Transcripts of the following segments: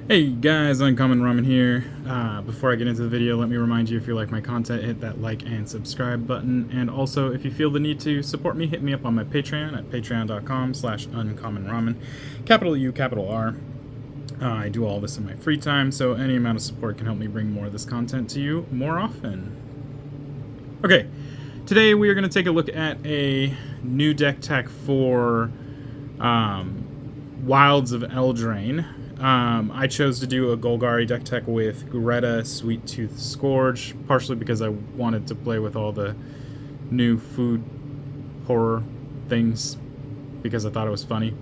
Hey guys, Uncommon Ramen here. Before I get into the video, let me remind you, if you like my content, hit that like and subscribe button. And also, if you feel the need to support me, hit me up on my Patreon at patreon.com/uncommonramen. Capital U, capital R. I do all this in my free time, so any amount of support can help me bring more of this content to you more often. Okay, today we are going to take a look at a new deck tech for Wilds of Eldraine. I chose to do a Golgari deck tech with Greta, Sweettooth, Scourge, partially because I wanted to play with all the new food horror things because I thought it was funny.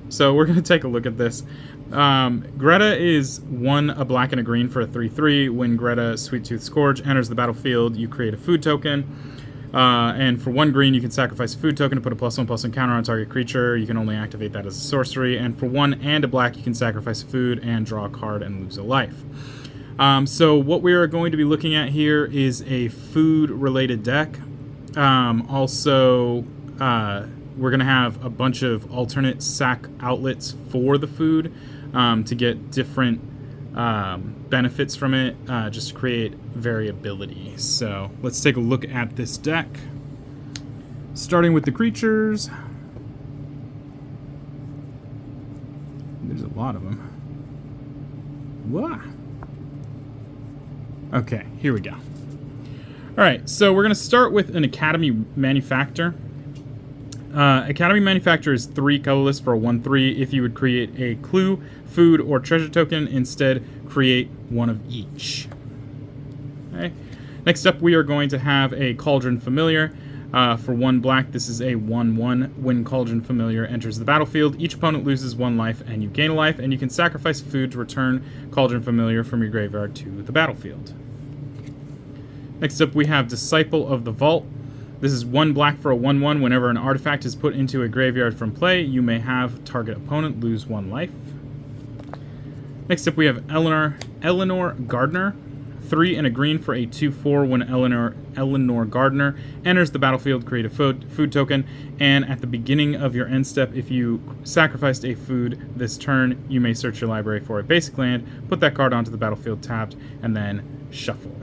So we're going to take a look at this. Greta is a black and a green for a 3/3. When Greta, Sweettooth, Scourge enters the battlefield, you create a food token. And for 1 green, you can sacrifice a food token to put a +1/+1 counter on target creature. You can only activate that as a sorcery. And for 1 and a black, you can sacrifice a food and draw a card and lose a life. So what we are going to be looking at here is a food-related deck. Also, we're going to have a bunch of alternate sack outlets for the food to get different benefits from it, just to create variability. So let's take a look at this deck, starting with the creatures. There's a lot of them. Wah. Okay, here we go. Alright, so we're going to start with an Academy Manufactor. Academy Manufactor is 3 colorless for a 1/3. If you would create a clue, food, or treasure token, instead create one of each. Okay. Next up, we are going to have a Cauldron Familiar. For 1 black, this is a 1/1. When Cauldron Familiar enters the battlefield, each opponent loses 1 life and you gain a life, and you can sacrifice food to return Cauldron Familiar from your graveyard to the battlefield. Next up, we have Disciple of the Vault. This is 1 black for a 1/1. Whenever an artifact is put into a graveyard from play, you may have target opponent lose 1 life. Next up, we have Eleanor Gardner. 3 and a green for a 2/4. When Eleanor Gardner enters the battlefield, create a food token. And at the beginning of your end step, if you sacrificed a food this turn, you may search your library for a basic land, put that card onto the battlefield tapped, and then shuffle.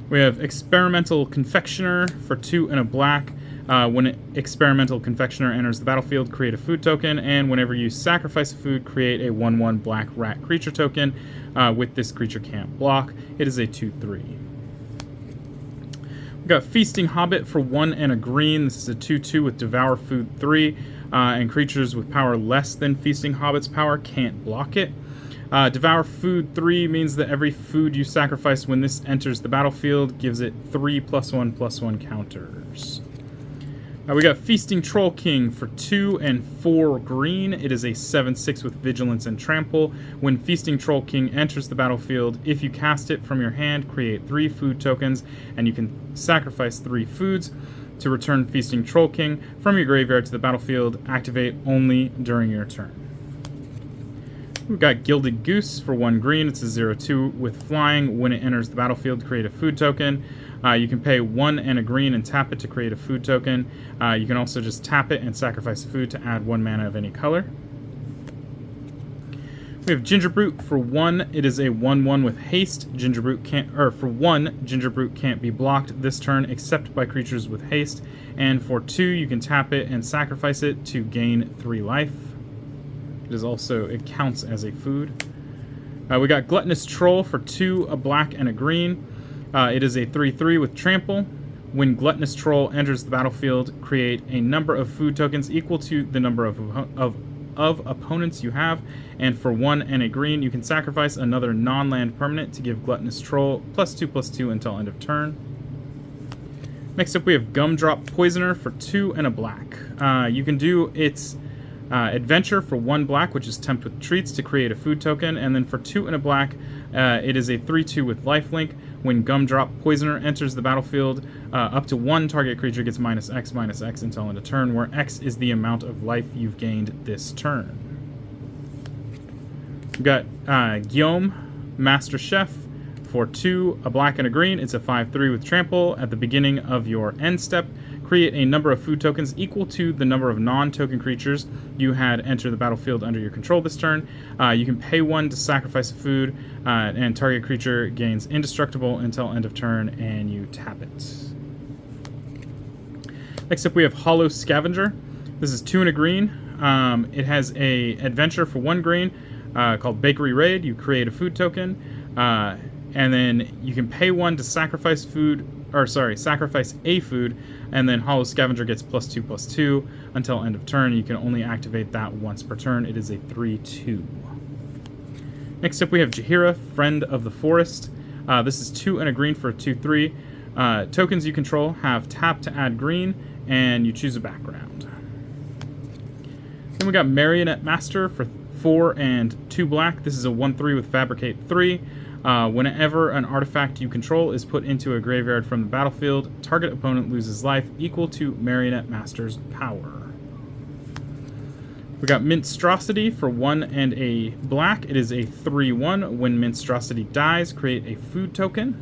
We have Experimental Confectioner for 2 and a black. When Experimental Confectioner enters the battlefield, create a food token, and whenever you sacrifice a food, create a 1/1 black rat creature token. With this creature can't block. It is a 2/3. We've got Feasting Hobbit for 1 and a green. This is a 2/2 with Devour Food 3, and creatures with power less than Feasting Hobbit's power can't block it. Devour Food 3 means that every food you sacrifice when this enters the battlefield gives it 3 +1/+1 counters. We got Feasting Troll King for 2 and 4 green. It is a 7/6 with Vigilance and Trample. When Feasting Troll King enters the battlefield, if you cast it from your hand, create 3 food tokens, and you can sacrifice 3 foods to return Feasting Troll King from your graveyard to the battlefield. Activate only during your turn. We've got Gilded Goose for 1 green. It's a 0/2 with flying. When it enters the battlefield, create a food token. You can pay 1 and a green and tap it to create a food token. You can also just tap it and sacrifice a food to add 1 mana of any color. We have Gingerbrute for 1. It is a 1/1 with haste. For 1, Gingerbrute can't be blocked this turn except by creatures with haste. And for 2, you can tap it and sacrifice it to gain 3 life. It counts as a food. We got Gluttonous Troll for 2, a black and a green. It is a 3/3 with Trample. When Gluttonous Troll enters the battlefield, create a number of food tokens equal to the number of opponents you have. And for 1 and a green, you can sacrifice another non-land permanent to give Gluttonous Troll +2/+2 until end of turn. Next up, we have Gumdrop Poisoner for 2 and a black. You can do its Adventure for 1 black, which is Tempt with Treats, to create a food token. And then for 2 and a black, it is a 3/2 with Lifelink. When Gumdrop Poisoner enters the battlefield, up to 1 target creature gets -X until end of turn, where X is the amount of life you've gained this turn. We've got Guillaume, Master Chef, for 2, a black and a green. It's a 5/3 with Trample. At the beginning of your end step, create a number of food tokens equal to the number of non-token creatures you had enter the battlefield under your control this turn. You can pay 1 to sacrifice a food, and target creature gains indestructible until end of turn, and you tap it. Next up, we have Hollow Scavenger. This is 2 and a green. It has a adventure for 1 green called Bakery Raid. You create a food token, and then you can pay 1 to sacrifice sacrifice a food, and then Hollow Scavenger gets +2/+2 until end of turn. You can only activate that once per turn. It is a 3/2. Next up, we have Jaheira, Friend of the Forest. This is 2 and a green for a 2/3. Tokens you control have tap to add green, and you choose a background. Then we got Marionette Master for 4 and 2 black. This is a 1/3 with Fabricate 3. Whenever an artifact you control is put into a graveyard from the battlefield, target opponent loses life equal to Marionette Master's power. We got Minstrosity for 1 and a black. It is a 3/1. When Minstrosity dies, create a food token.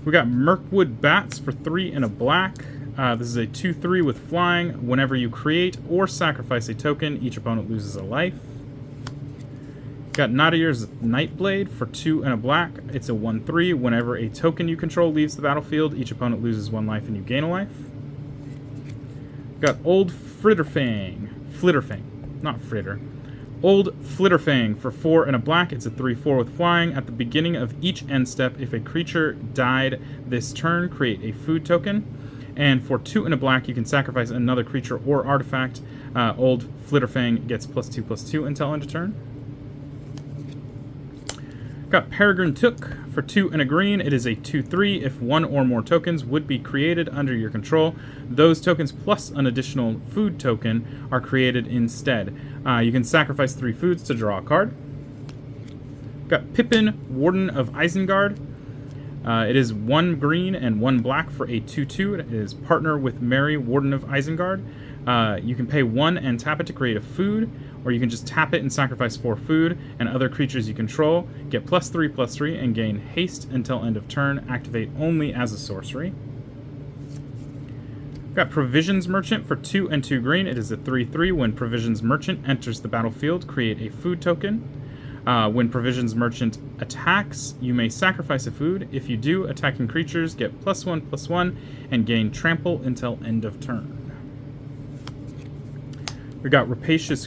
We got Mirkwood Bats for 3 and a black. This is a 2/3 with flying. Whenever you create or sacrifice a token, each opponent loses a life. Got Nadier's Nightblade for 2 and a black. It's a 1/3. Whenever a token you control leaves the battlefield, each opponent loses 1 life and you gain a life. Got Old Flitterfang, not Fritter. Old Flitterfang for 4 and a black. It's a 3/4 with flying. At the beginning of each end step, if a creature died this turn, create a food token. And for 2 and a black, you can sacrifice another creature or artifact. Old Flitterfang gets +2/+2 until end of turn. Got Peregrine Took for 2 and a green. It is a 2/3. If 1 or more tokens would be created under your control, those tokens plus an additional food token are created instead. You can sacrifice 3 foods to draw a card. Got Pippin, Warden of Isengard. It is 1 green and 1 black for a 2/2. It is partner with Mary, Warden of Isengard. You can pay 1 and tap it to create a food, or you can just tap it and sacrifice 4 food, and other creatures you control get +3/+3 and gain haste until end of turn. Activate only as a sorcery. Got Provisions Merchant for 2 and 2 green. It is a 3/3. When Provisions Merchant enters the battlefield, create a food token. When Provisions Merchant attacks, you may sacrifice a food. If you do, attacking creatures get +1/+1 and gain trample until end of turn. We got Rapacious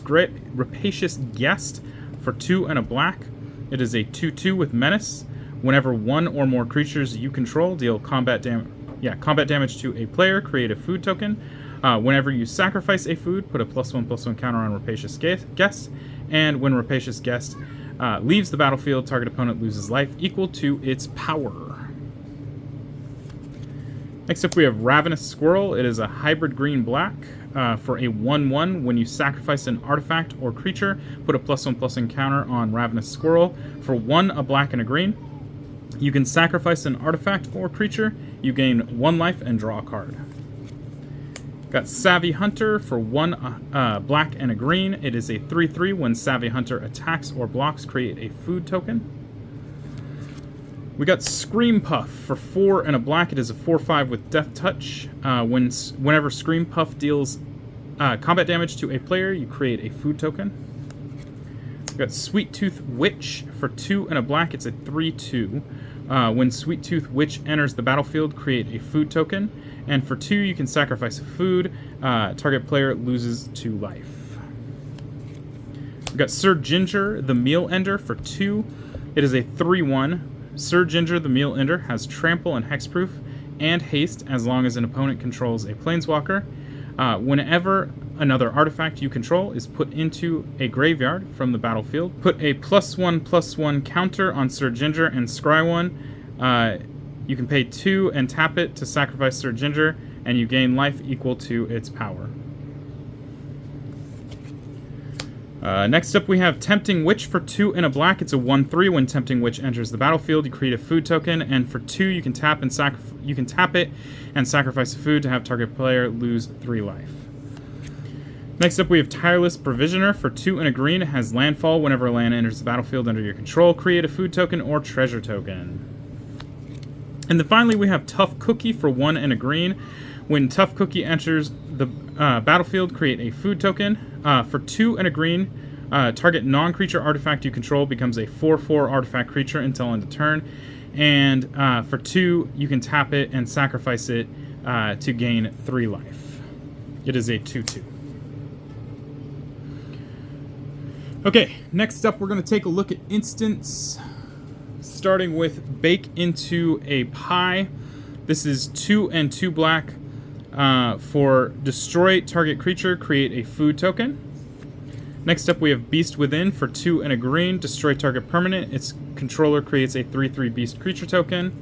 Guest for 2 and a black. It is a 2/2 with Menace. Whenever 1 or more creatures you control deal combat damage to a player, create a food token. Whenever you sacrifice a food, put a +1/+1 counter on Rapacious Guest. And when Rapacious Guest leaves the battlefield, target opponent loses life equal to its power. Next up, we have Ravenous Squirrel. It is a hybrid green-black for a 1/1. When you sacrifice an artifact or creature, put a +1/+1 counter on Ravenous Squirrel. For 1, a black and a green. You can sacrifice an artifact or creature. You gain 1 life and draw a card. Got Savvy Hunter for 1 black and a green. It is a 3/3. When Savvy Hunter attacks or blocks, create a food token. We got Screampuff for 4 and a black. It is a 4/5 with Death Touch. Whenever Screampuff deals combat damage to a player, you create a food token. We got Sweettooth Witch for 2 and a black. It's a 3/2. When Sweettooth Witch enters the battlefield, create a food token. And for 2, you can sacrifice a food. Target player loses 2 life. We got Sir Ginger, the Meal Ender for 2. It is a 3/1. Sir Ginger, the Meal Ender, has trample and hexproof and haste as long as an opponent controls a planeswalker. Whenever another artifact you control is put into a graveyard from the battlefield, put a +1/+1 counter on Sir Ginger and scry 1. You can pay 2 and tap it to sacrifice Sir Ginger, and you gain life equal to its power. Next up, we have Tempting Witch for 2 and a black. It's a 1/3. When Tempting Witch enters the battlefield, you create a food token, and for 2, you can tap it and sacrifice a food to have target player lose 3 life. Next up, we have Tireless Provisioner for 2 and a green. It has landfall. Whenever a land enters the battlefield under your control, create a food token or treasure token. And then finally, we have Tough Cookie for 1 and a green. When Tough Cookie enters the battlefield, create a food token. For 2 and a green, target non-creature artifact you control becomes a 4/4 artifact creature until end of turn. And for 2, you can tap it and sacrifice it to gain 3 life. It is a 2/2. Okay, next up we're going to take a look at instants, starting with Bake into a Pie. This is 2 and 2 black. For destroy target creature, create a food token. Next up we have Beast Within for 2 and a green. Destroy target permanent. Its controller creates a 3/3 beast creature token.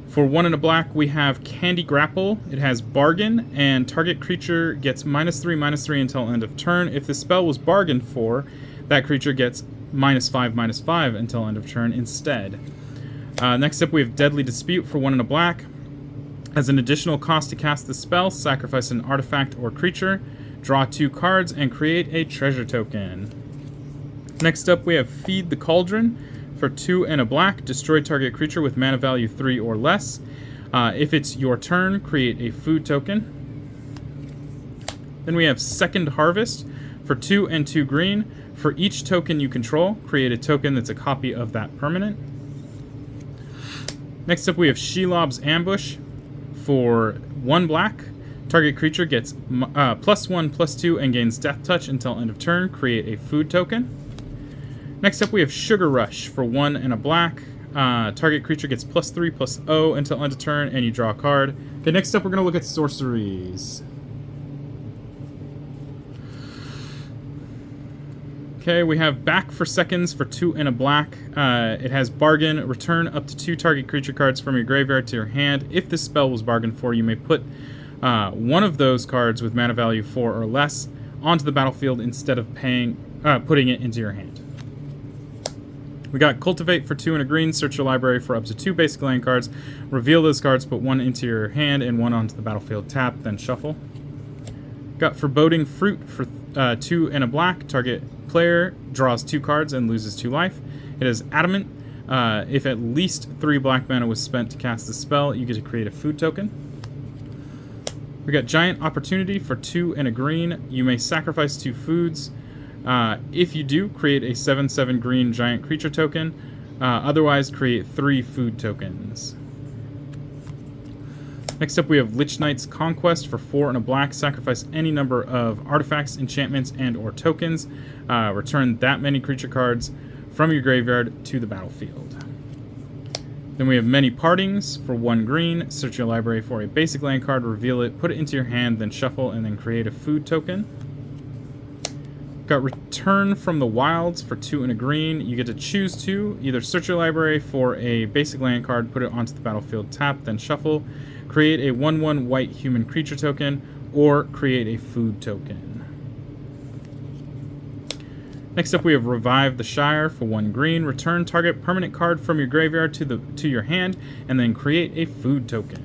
For 1 and a black we have Candy Grapple. It has Bargain, and target creature gets -3/-3 until end of turn. If the spell was bargained for, that creature gets -5/-5 until end of turn instead. Next up we have Deadly Dispute for 1 and a black. As an additional cost to cast the spell, sacrifice an artifact or creature, draw 2 cards, and create a treasure token. Next up we have Feed the Cauldron for 2 and a black. Destroy target creature with mana value 3 or less. If it's your turn, create a food token. Then we have Second Harvest for 2 and 2 green. For each token you control, create a token that's a copy of that permanent. Next up we have Shelob's Ambush for 1 black. Target creature gets +1/+2 and gains Death Touch until end of turn. Create a food token. Next up we have Sugar Rush for 1 and a black. Target creature gets +3/+0 until end of turn, and you draw a card. Okay, next up we're going to look at sorceries. Okay, we have Back for Seconds for 2 and a black. It has Bargain. Return up to 2 target creature cards from your graveyard to your hand. If this spell was bargained for, you may put one of those cards with mana value 4 or less onto the battlefield instead of putting it into your hand. We got Cultivate for 2 and a green. Search your library for up to 2 basic land cards. Reveal those cards, put 1 into your hand and 1 onto the battlefield. Tap, then shuffle. Got Foreboding Fruit for 2 and a black. Target player draws 2 cards and loses 2 life. It has Adamant. If at least 3 black mana was spent to cast the spell, you get to create a food token. We got Giant Opportunity for 2 and a green. You may sacrifice 2 foods. If you do, create a 7/7 green giant creature token. Otherwise, create 3 food tokens. Next up, we have Lich Knight's Conquest for 4 and a black. Sacrifice any number of artifacts, enchantments, and or tokens. Return that many creature cards from your graveyard to the battlefield. Then we have Many Partings for 1 green. Search your library for a basic land card, reveal it, put it into your hand, then shuffle, and then create a food token. Got Return from the Wilds for 2 and a green. You get to choose 2. Either search your library for a basic land card, put it onto the battlefield, tap, then shuffle. Create a 1/1 white human creature token, or create a food token. Next up we have Revive the Shire for 1 green. Return target permanent card from your graveyard to your hand, and then create a food token.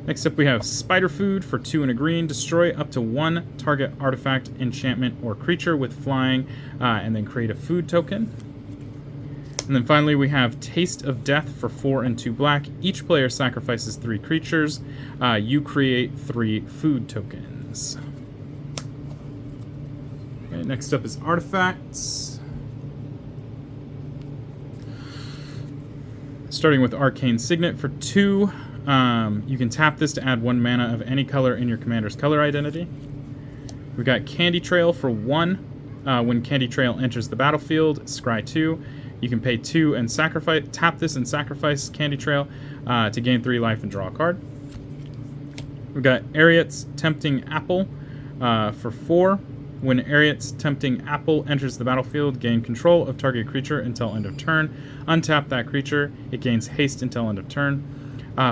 Next up we have Spider Food for 2 and a green. Destroy up to 1 target artifact, enchantment, or creature with flying, and then create a food token. And then finally we have Taste of Death for 4 and 2 black. Each player sacrifices 3 creatures. You create 3 food tokens. Okay, next up is Artifacts. Starting with Arcane Signet for 2. You can tap this to add 1 mana of any color in your commander's color identity. We got Candy Trail for 1. When Candy Trail enters the battlefield, scry 2. You can pay 2 and tap this and sacrifice Candy Trail to gain 3 life and draw a card. We got Ariat's Tempting Apple for 4. When Ariat's Tempting Apple enters the battlefield, gain control of target creature until end of turn. Untap that creature. It gains haste until end of turn.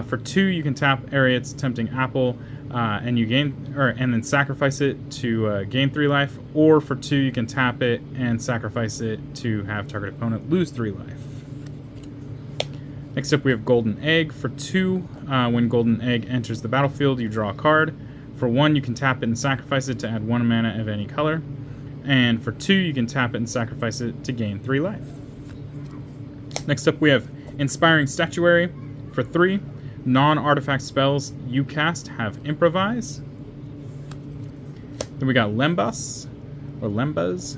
For 2, you can tap Ariat's Tempting Apple and then sacrifice it to gain 3 life. Or for 2, you can tap it and sacrifice it to have target opponent lose 3 life. Next up, we have Golden Egg for 2. When Golden Egg enters the battlefield, you draw a card. For 1, you can tap it and sacrifice it to add 1 mana of any color. And for 2, you can tap it and sacrifice it to gain 3 life. Next up, we have Inspiring Statuary For 3, non-artifact spells you cast have Improvise. Then we got Lembas, or Lembas.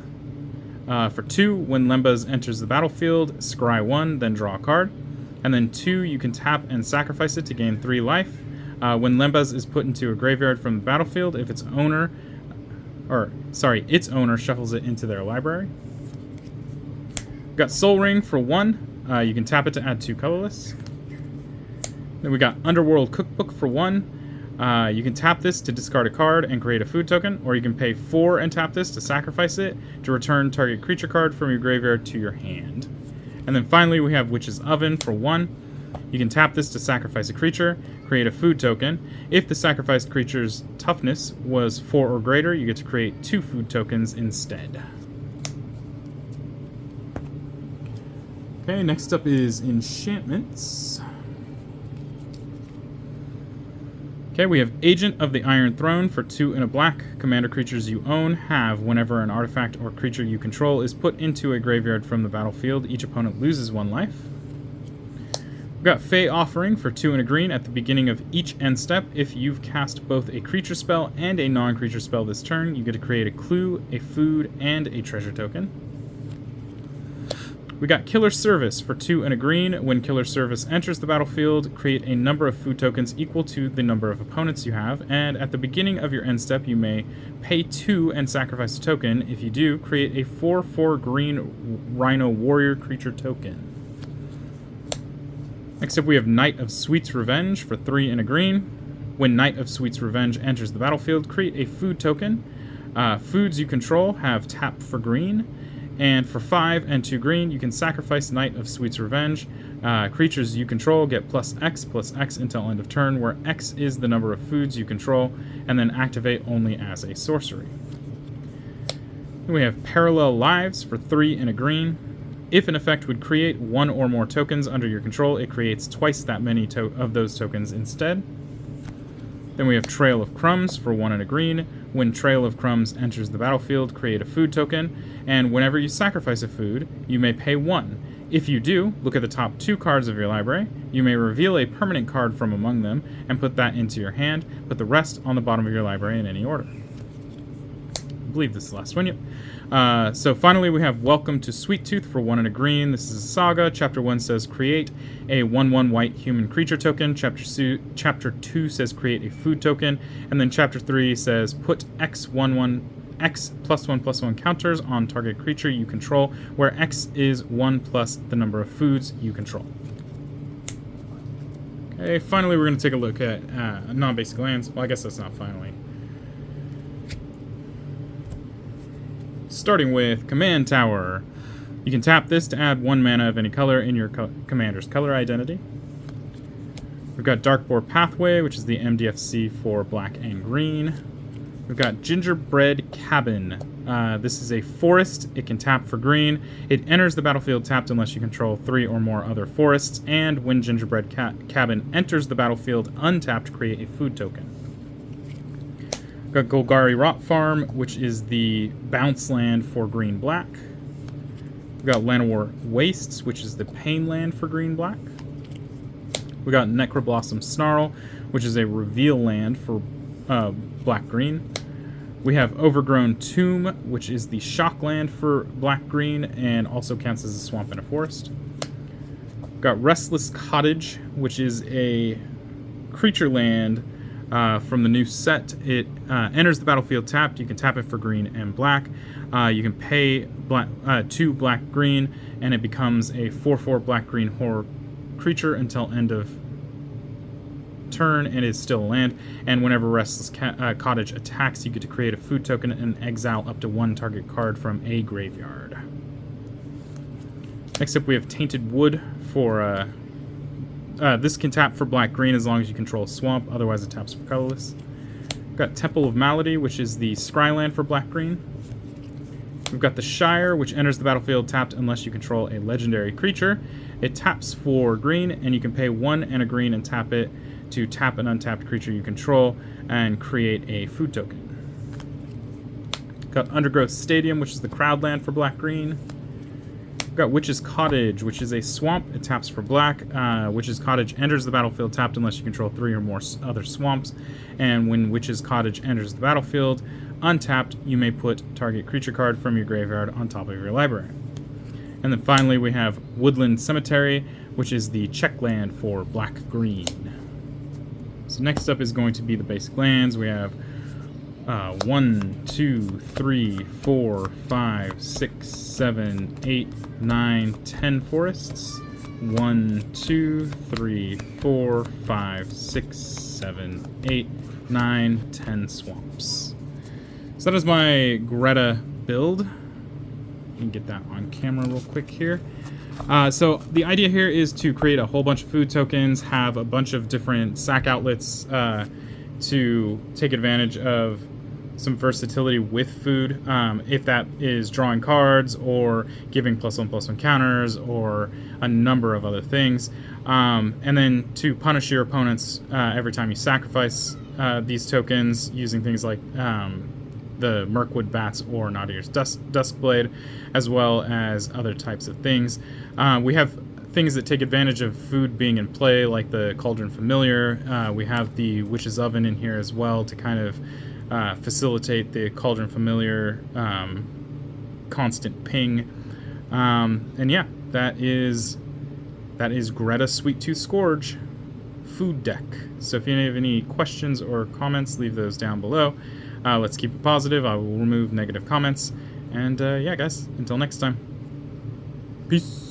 For 2, when Lembas enters the battlefield, scry 1, then draw a card. And then 2, you can tap and sacrifice it to gain 3 life. When Lembas is put into a graveyard from the battlefield, if its owner shuffles it into their library. We've got Soul Ring for 1. You can tap it to add 2 colorless. Then we got Underworld Cookbook for 1. You can tap this to discard a card and create a food token, or you can pay 4 and tap this to sacrifice it to return target creature card from your graveyard to your hand. And then finally we have Witch's Oven for 1. You can tap this to sacrifice a creature, create a food token. If the sacrificed creature's toughness was 4 or greater, you get to create 2 food tokens instead. Okay, next up is Enchantments. Okay, we have Agent of the Iron Throne for 2 and a black. Commander creatures you own have whenever an artifact or creature you control is put into a graveyard from the battlefield, each opponent loses 1 life. We've got Fey Offering for 2 and a green. At the beginning of each end step, if you've cast both a creature spell and a non-creature spell this turn, you get to create a clue, a food, and a treasure token. We got Killer Service for 2 and a green. When Killer Service enters the battlefield, create a number of food tokens equal to the number of opponents you have, and at the beginning of your end step, you may pay 2 and sacrifice a token. If you do, create a 4/4 green Rhino Warrior creature token. Next up, we have Knight of Sweet's Revenge for 3 and a green. When Knight of Sweet's Revenge enters the battlefield, create a food token. Foods you control have tap for green. And for 5 and 2 green, you can sacrifice Knight of Sweet's Revenge. Creatures you control get +X until end of turn, where X is the number of foods you control, and then activate only as a sorcery. Then we have Parallel Lives for 3 and a green. If an effect would create 1 or more tokens under your control, it creates twice that many of those tokens instead. Then we have Trail of Crumbs for 1 and a green. When Trail of Crumbs enters the battlefield, create a food token, and whenever you sacrifice a food, you may pay 1. If you do, look at the top 2 cards of your library. You may reveal a permanent card from among them and put that into your hand. Put the rest on the bottom of your library in any order. I believe this is the last one, yep. So finally we have Welcome to Sweettooth for 1 and a green. This is a saga. Chapter 1 says create a 1/1 white human creature token. Chapter 2 says create a food token. And then Chapter 3 says put X +1/+1 counters on target creature you control, where X is 1 plus the number of foods you control. Okay, finally we're going to take a look at non-basic lands. Well, I guess that's not finally. Starting with Command Tower. You can tap this to add 1 mana of any color in your commander's color identity. We've got Darkboard Pathway, which is the MDFC for black and green. We've got Gingerbread Cabin. This is a forest. It can tap for green. It enters the battlefield tapped unless you control 3 or more other forests. And when Gingerbread Cabin enters the battlefield untapped, create a food token. We've got Golgari Rot Farm, which is the bounce land for green-black. We've got Llanowar Wastes, which is the pain land for green-black. We got Necroblossom Snarl, which is a reveal land for black-green. We have Overgrown Tomb, which is the shock land for black-green and also counts as a swamp and a forest. We've got Restless Cottage, which is a creature land from the new set. It enters the battlefield tapped. You can tap it for green and black. You can pay 2 black-green, and it becomes a 4/4 black-green horror creature until end of turn, and is still a land. And whenever Restless Cottage attacks, you get to create a food token and exile up to 1 target card from a graveyard. Next up, we have Tainted Wood for... this can tap for black-green as long as you control swamp, otherwise it taps for colorless. We've got Temple of Malady, which is the scry land for black-green. We've got the Shire, which enters the battlefield tapped unless you control a legendary creature. It taps for green, and you can pay 1 and a green and tap it to tap an untapped creature you control and create a food token. Got Undergrowth Stadium, which is the crowd land for black-green. We've got Witch's Cottage, which is a swamp. It taps for black. Witch's Cottage enters the battlefield tapped unless you control 3 or more other swamps. And when Witch's Cottage enters the battlefield untapped, you may put target creature card from your graveyard on top of your library. And then finally we have Woodland Cemetery, which is the check land for black-green. So next up is going to be the basic lands. We have 1, 2, 3, 4, 5, 6, 7, 8, 9, 10 forests. 1, 2, 3, 4, 5, 6, 7, 8, 9, 10 swamps. So that is my Greta build. You can get that on camera real quick here. So the idea here is to create a whole bunch of food tokens, have a bunch of different sack outlets to take advantage of some versatility with food, if that is drawing cards or giving +1/+1 counters or a number of other things, and then to punish your opponents every time you sacrifice these tokens using things like the Mirkwood Bats or Nadier's Duskblade, as well as other types of things. We have things that take advantage of food being in play, like the Cauldron Familiar. We have the Witch's Oven in here as well to kind of facilitate the Cauldron Familiar constant ping. And yeah, that is Greta Sweettooth Scourge food deck. So if you have any questions or comments, leave those down below. Let's keep it positive. I will remove negative comments. And yeah, guys, until next time. Peace.